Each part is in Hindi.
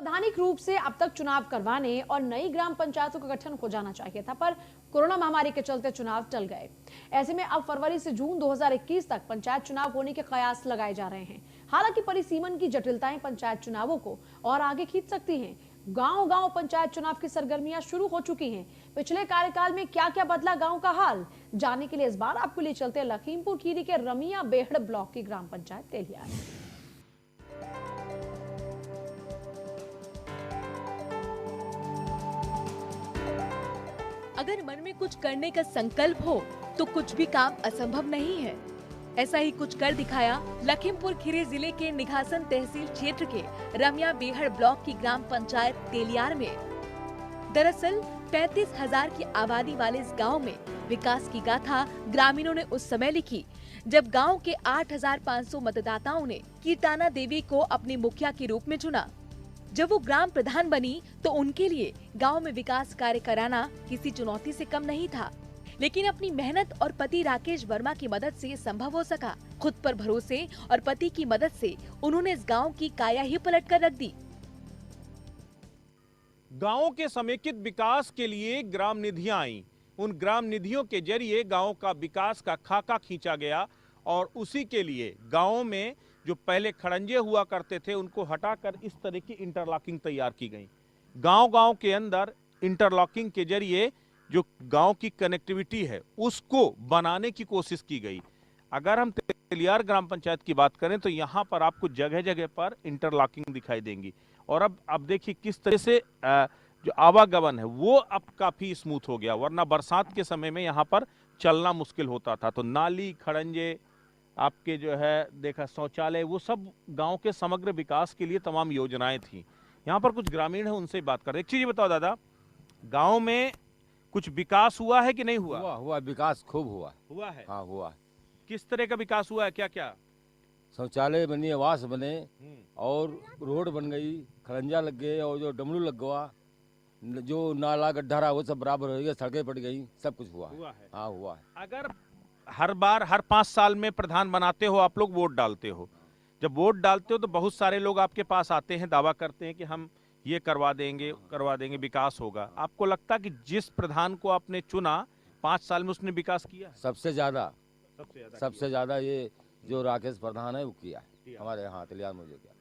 वैधानिक रूप से अब तक चुनाव करवाने और नई ग्राम पंचायतों का गठन हो जाना चाहिए था, पर कोरोना महामारी के चलते चुनाव टल गए। ऐसे में अब फरवरी से जून 2021 तक पंचायत चुनाव होने के कयास लगाए जा रहे हैं। हालांकि परिसीमन की जटिलताएं पंचायत चुनावों को और आगे खींच सकती हैं। गांव-गांव पंचायत चुनाव की सरगर्मियां शुरू हो चुकी हैं। पिछले कार्यकाल में क्या-क्या बदला गांव का हाल, जानने के लिए इस बार आपको ले चलते हैं लखीमपुर खीरी के रमिया बेहड़ ब्लॉक की ग्राम पंचायत तेलियार। अगर मन में कुछ करने का संकल्प हो तो कुछ भी काम असंभव नहीं है। ऐसा ही कुछ कर दिखाया लखीमपुर खीरी जिले के निघासन तहसील क्षेत्र के रमिया बेहड़ ब्लॉक की ग्राम पंचायत तेलियार में। दरअसल 35,000 की आबादी वाले इस गांव में विकास की गाथा ग्रामीणों ने उस समय लिखी जब गांव के 8,500 मतदाताओं ने कीर्ताना देवी को अपनी मुखिया के रूप में चुना। जब वो ग्राम प्रधान बनी तो उनके लिए गांव में विकास कार्य कराना किसी चुनौती से कम नहीं था, लेकिन अपनी मेहनत और पति राकेश वर्मा की मदद से ये संभव हो सका। खुद पर भरोसे और पति की मदद से उन्होंने इस गांव की काया ही पलट कर रख दी। गांवों के समेकित विकास के लिए ग्राम निधियां आईं। उन ग्राम निधियों के जरिए गांव का विकास का खाका खींचा गया और उसी के लिए गांवों में जो पहले खड़ंजे हुआ करते थे उनको हटाकर इस तरह की इंटरलॉकिंग तैयार की गई। गांव-गांव के अंदर इंटरलॉकिंग के जरिए जो गांव की कनेक्टिविटी है उसको बनाने की कोशिश की गई। अगर हम तेलियार ग्राम पंचायत की बात करें तो यहाँ पर आपको जगह जगह पर इंटरलॉकिंग दिखाई देंगी और अब देखिए किस तरह से जो आवागमन है वो अब काफी स्मूथ हो गया, वरना बरसात के समय में यहाँ पर चलना मुश्किल होता था। तो नाली, खड़ंजे, आपके जो है देखा शौचालय, वो सब गांव के समग्र विकास के लिए तमाम योजनाएं थी। यहाँ पर कुछ ग्रामीण है, उनसे बात करें। एक चीज बताओ दादा, गांव में कुछ विकास हुआ है कि नहीं हुआ? हुआ विकास खूब हुआ है। हाँ हुआ। किस तरह का विकास हुआ है, क्या क्या? शौचालय बनी, आवास बने और रोड बन गई, खरंजा लग गए और जो डमरू लग गया, जो नाला गड्ढा रहा वो सब बराबर हो गया, सड़कें पड़ गई, सब कुछ हुआ है। हाँ हुआ है। अगर हर बार हर 5 साल में प्रधान बनाते हो आप लोग, वोट डालते हो, जब वोट डालते हो तो बहुत सारे लोग आपके पास आते हैं, दावा करते हैं कि हम ये करवा देंगे विकास होगा। आपको लगता है कि जिस प्रधान को आपने चुना 5 साल में उसने विकास किया? सबसे ज्यादा ये जो राकेश प्रधान है वो किया हमारे यहाँ तेलियार में, किया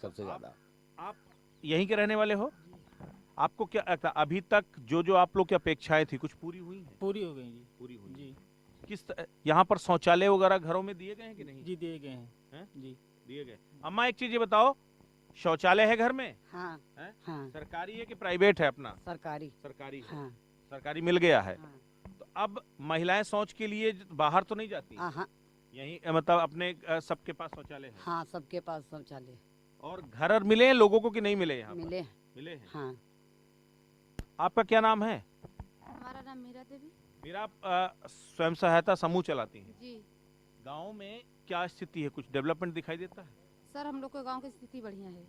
सबसे ज्यादा। आप यहीं के रहने वाले हो? आपको क्या लगता है अभी तक जो आप लोग की अपेक्षाएं थी कुछ पूरी हुई हैं? पूरी हो गई जी। पूरी हुई जी। किस यहाँ पर शौचालय वगैरह घरों में दिए गए हैं कि नहीं? जी दिए गए हैं। जी दिए गए। अम्मा एक चीज ये बताओ, शौचालय है घर में? हाँ, है? हाँ। सरकारी है कि प्राइवेट है अपना? सरकारी। सरकारी है। हाँ। सरकारी मिल गया है। हाँ। तो अब महिलाएं शौच के लिए बाहर तो नहीं जाती? हाँ। यही मतलब अपने सबके पास शौचालय है? हाँ, सबके पास शौचालय। और घर मिले हैं लोगों को कि नहीं मिले? यहाँ मिले मिले हैं। हाँ। आपका क्या नाम है? हमारा नाम मीरा देवी। मीरा, आप स्वयं सहायता समूह चलाती हैं? जी। गांव में क्या स्थिति है, कुछ डेवलपमेंट दिखाई देता है? सर हम लोग के गांव की स्थिति बढ़िया है।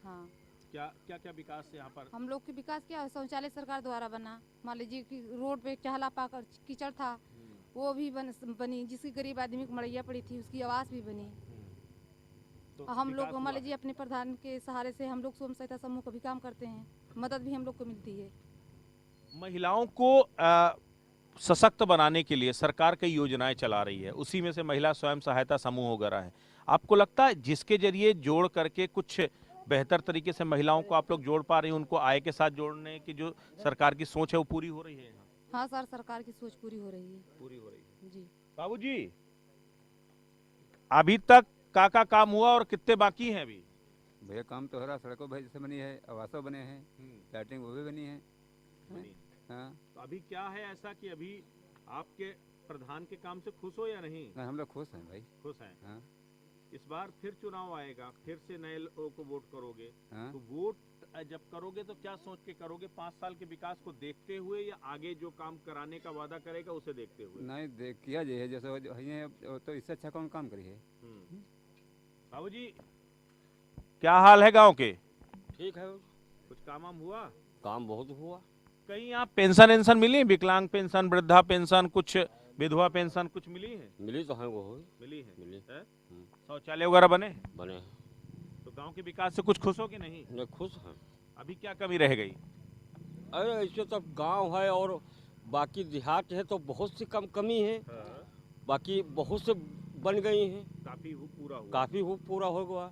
हाँ। क्या विकास है यहाँ पर? हम लोग की विकास क्या, शौचालय सरकार द्वारा बना। मान लीजिए कि रोड पे चहला पाकर कीचड़ था, वो भी बनी। जिसकी गरीब आदमी को मड़ैया पड़ी थी उसकी आवास भी बनी। तो हम लोग मान लीजिए अपने प्रधान के सहारे से हम लोग स्वयं सहायता समूह का भी काम करते हैं, मदद भी हम लोग को मिलती है। महिलाओं को सशक्त बनाने के लिए सरकार कई योजनाएं चला रही है, उसी में से महिला स्वयं सहायता समूह वगैरह है। आपको लगता है जिसके जरिए जोड़ करके कुछ बेहतर तरीके से महिलाओं को आप लोग जोड़ पा रही हैं, उनको आय के साथ जोड़ने की जो सरकार की सोच है वो पूरी हो रही है? हाँ सर, सरकार की सोच पूरी हो रही है। पूरी हो रही है जी। बाबूजी, अभी तक का काम हुआ और कितने बाकी हैं अभी? भैया काम तो हो रहा, सड़कों भाई जैसे बनी है, आवासों बने हैं, लाइटिंग वो भी बनी है। हाँ। तो अभी क्या है ऐसा कि अभी आपके प्रधान के काम से खुश हो या नहीं? हम लोग खुश हैं भाई। खुश हैं। हाँ। इस बार फिर चुनाव आएगा, फिर से नए लोगों को वोट करोगे। हाँ। तो वोट जब करोगे तो क्या सोच के करोगे? 5 साल के विकास को देखते हुए या आगे जो काम कराने का वादा करेगा उसे देखते हुए? नहीं किया जाए जैसे तो इससे अच्छा कौन काम करिए। बाबूजी क्या हाल है गांव के? ठीक है। कुछ काम हुआ? काम बहुत हुआ। कहीं यहाँ पेंशन मिली? विकलांग पेंशन, वृद्धा पेंशन, कुछ विधवा पेंशन कुछ मिली है? मिली तो है, वो मिली है। मिली। शौचालय वगैरह बने? बने। तो गांव के विकास से कुछ खुश हो कि नहीं? मैं खुश हैं। अभी क्या कमी रह गई? अरे ऐसे तो गांव है और बाकी देहात है तो बहुत सी कमी है, बाकी बहुत से बन गई हैं, काफी पूरा हुआ। काफी पूरा हो गया।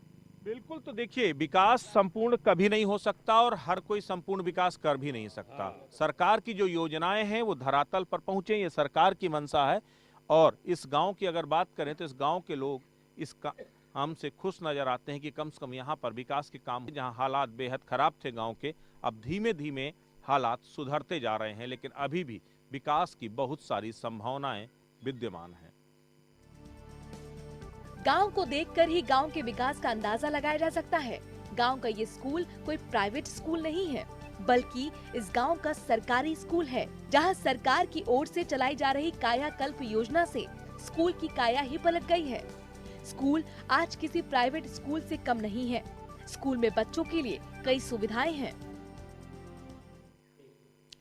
बिल्कुल। तो देखिए, विकास संपूर्ण कभी नहीं हो सकता और हर कोई संपूर्ण विकास कर भी नहीं सकता। सरकार की जो योजनाएं हैं वो धरातल पर पहुंचे, ये सरकार की मंशा है। और इस गांव की अगर बात करें तो इस गांव के लोग इस काम से खुश नजर आते हैं कि कम से कम यहाँ पर विकास के काम, जहाँ हालात बेहद खराब थे गांव के, अब धीमे धीमे हालात सुधरते जा रहे हैं। लेकिन अभी भी विकास की बहुत सारी संभावनाएं विद्यमान हैं। गांव को देखकर ही गांव के विकास का अंदाजा लगाया जा सकता है। गांव का ये स्कूल कोई प्राइवेट स्कूल नहीं है, बल्कि इस गांव का सरकारी स्कूल है, जहां सरकार की ओर से चलाई जा रही कायाकल्प योजना से स्कूल की काया ही पलट गई है। स्कूल आज किसी प्राइवेट स्कूल से कम नहीं है। स्कूल में बच्चों के लिए कई सुविधाएं हैं।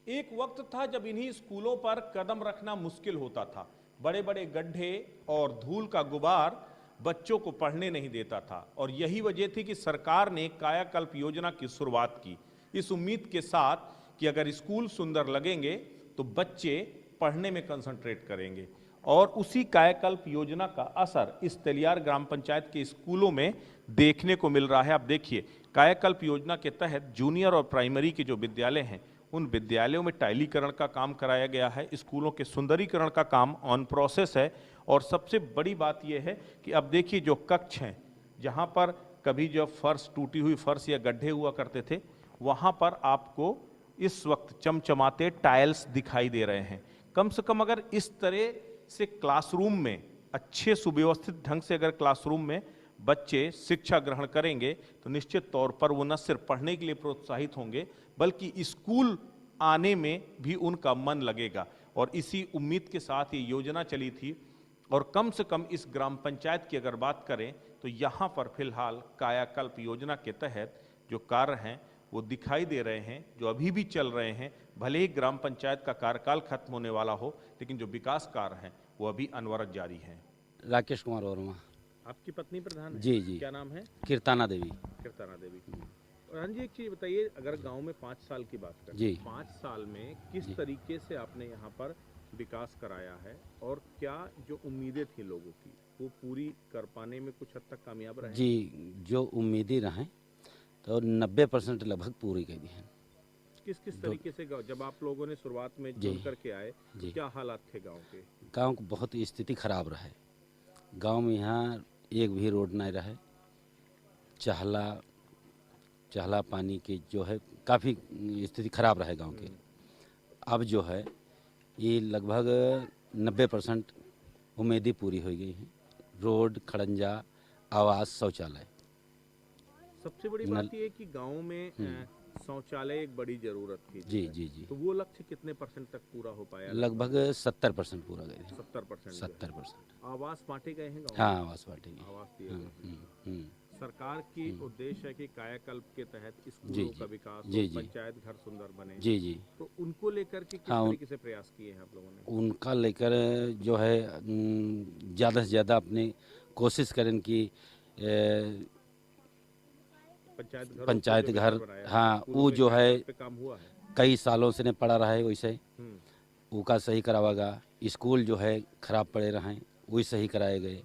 एक वक्त था जब इन्हीं स्कूलों पर कदम रखना मुश्किल होता था। बड़े बड़े गड्ढे और धूल का गुबार बच्चों को पढ़ने नहीं देता था और यही वजह थी कि सरकार ने कायाकल्प योजना की शुरुआत की, इस उम्मीद के साथ कि अगर स्कूल सुंदर लगेंगे तो बच्चे पढ़ने में कंसंट्रेट करेंगे। और उसी कायाकल्प योजना का असर इस तेलियार ग्राम पंचायत के स्कूलों में देखने को मिल रहा है। आप देखिए, कायाकल्प योजना के तहत जूनियर और प्राइमरी के जो विद्यालय हैं, उन विद्यालयों में टाइलीकरण का काम कराया गया है। स्कूलों के सुंदरीकरण का काम ऑन प्रोसेस है। और सबसे बड़ी बात यह है कि अब देखिए, जो कक्ष हैं, जहां पर कभी जो फर्श, टूटी हुई फर्श या गड्ढे हुआ करते थे, वहां पर आपको इस वक्त चमचमाते टाइल्स दिखाई दे रहे हैं। कम से कम अगर इस तरह से क्लासरूम में अच्छे सुव्यवस्थित ढंग से अगर क्लासरूम में बच्चे शिक्षा ग्रहण करेंगे तो निश्चित तौर पर वो न सिर्फ पढ़ने के लिए प्रोत्साहित होंगे, बल्कि स्कूल आने में भी उनका मन लगेगा। और इसी उम्मीद के साथ ये योजना चली थी। और कम से कम इस ग्राम पंचायत की अगर बात करें तो यहाँ पर फिलहाल कायाकल्प योजना के तहत जो कार्य हैं वो दिखाई दे रहे हैं, जो अभी भी चल रहे हैं। भले ही ग्राम पंचायत का कार्यकाल खत्म होने वाला हो, लेकिन जो विकास कार्य हैं वो अभी अनवरत जारी हैं। राकेश कुमार वर्मा। आपकी पत्नी प्रधान है? जी जी। क्या नाम है? कीर्ताना देवी। कीर्ताना देवी। और हाँ जी, एक चीज बताइए, अगर गांव में 5 साल की बात करें, जी, 5 साल में किस तरीके से आपने यहाँ पर विकास कराया है और क्या जो उम्मीदें थी लोगों की वो पूरी कर पाने में कुछ हद तक कामयाब रहे? जी, जो उम्मीदें रहें तो 90% लगभग पूरी कर दी हैं। किस तरीके से जब आप लोगों ने शुरुआत में जुड़ करके आए, क्या हालात थे गांव के? गांव को बहुत स्थिति खराब रहे। गांव में यहाँ एक भी रोड नहीं रहे। चहला पानी की जो है काफ़ी स्थिति खराब रहे गांव के। अब जो है ये लगभग 90% उम्मीदें पूरी हो गई हैं। रोड, खड़ंजा, आवास, शौचालय। सबसे बड़ी बात ये है कि गांव में शौचालय एक बड़ी जरूरत थी। जी जी जी। तो वो लक्ष्य कितने % तक पूरा हो पाया? लगभग 70% पूरा गए। 70%। आवास बांटे गए हैं गाँव? हाँ, आवास बांटे गए। आवास दिए गए। सरकार की उद्देश्य है कि कायाकल्प के तहत स्कूलों का विकास हो, पंचायत घर सुंदर बने। जी जी। तो उनको लेकर के किस तरीके से प्रयास किए हैं आप लोगों ने? उनका लेकर जो है ज़्यादा से ज़्यादा अपनी कोशिश करें कि पंचायत घर, हाँ, वो जो है काम हुआ है, कई सालों से ने पड़ा रहा है। वैसे वो का सही करावागा। स्कूल जो है खराब पड़े रहे, वही सही कराए गए।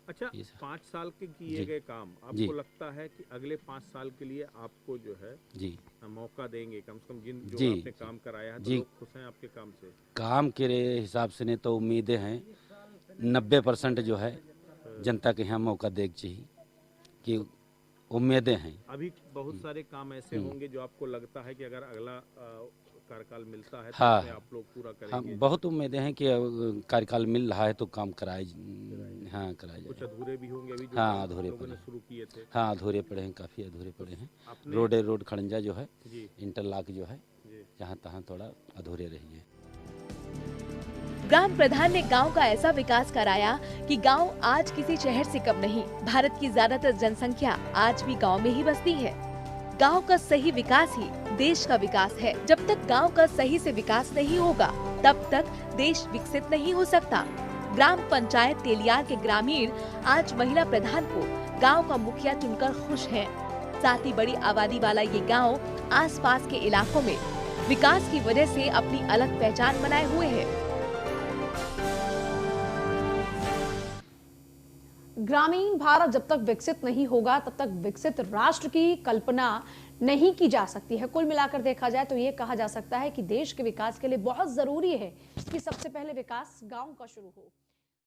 अच्छा, 5 साल के किए गए काम, आपको लगता है कि अगले 5 साल के लिए आपको जो है जी मौका देंगे? कम से कम जो आपने काम कराया है, तो लोग खुश हैं आपके काम से? काम के हिसाब से ने तो उम्मीदें हैं 90% जो है जनता के यहाँ मौका देख चाहिए कि उम्मीदें हैं। अभी बहुत सारे काम ऐसे होंगे जो आपको लगता है कि अगर अगला कार्यकाल मिलता है तो हाँ, आप लोग पूरा करेंगे? हाँ, बहुत उम्मीदें हैं कि कार्यकाल मिल रहा है तो काम कराए। हाँ, कराए कुछ अधूरे भी होंगे अभी जो हाँ, अधूरे लोगों ने शुरू किए थे? हाँ, अधूरे पड़े हैं, काफ़ी अधूरे पड़े हैं। रोड खड़ंजा जो है, इंटरलॉक जो है, जहाँ तहाँ थोड़ा अधूरे रही है। ग्राम प्रधान ने गांव का ऐसा विकास कराया कि गांव आज किसी शहर से कम नहीं। भारत की ज्यादातर जनसंख्या आज भी गांव में ही बसती है। गांव का सही विकास ही देश का विकास है। जब तक गांव का सही से विकास नहीं होगा, तब तक देश विकसित नहीं हो सकता। ग्राम पंचायत तेलियार के ग्रामीण आज महिला प्रधान को गांव का मुखिया चुनकर खुश हैं। साथ ही बड़ी आबादी वाला ये गांव आसपास के इलाकों में विकास की वजह से अपनी अलग पहचान बनाए हुए है। ग्रामीण भारत जब तक विकसित नहीं होगा तब तक विकसित राष्ट्र की कल्पना नहीं की जा सकती है। कुल मिलाकर देखा जाए तो ये कहा जा सकता है कि देश के विकास के लिए बहुत जरूरी है कि सबसे पहले विकास गांव का शुरू हो।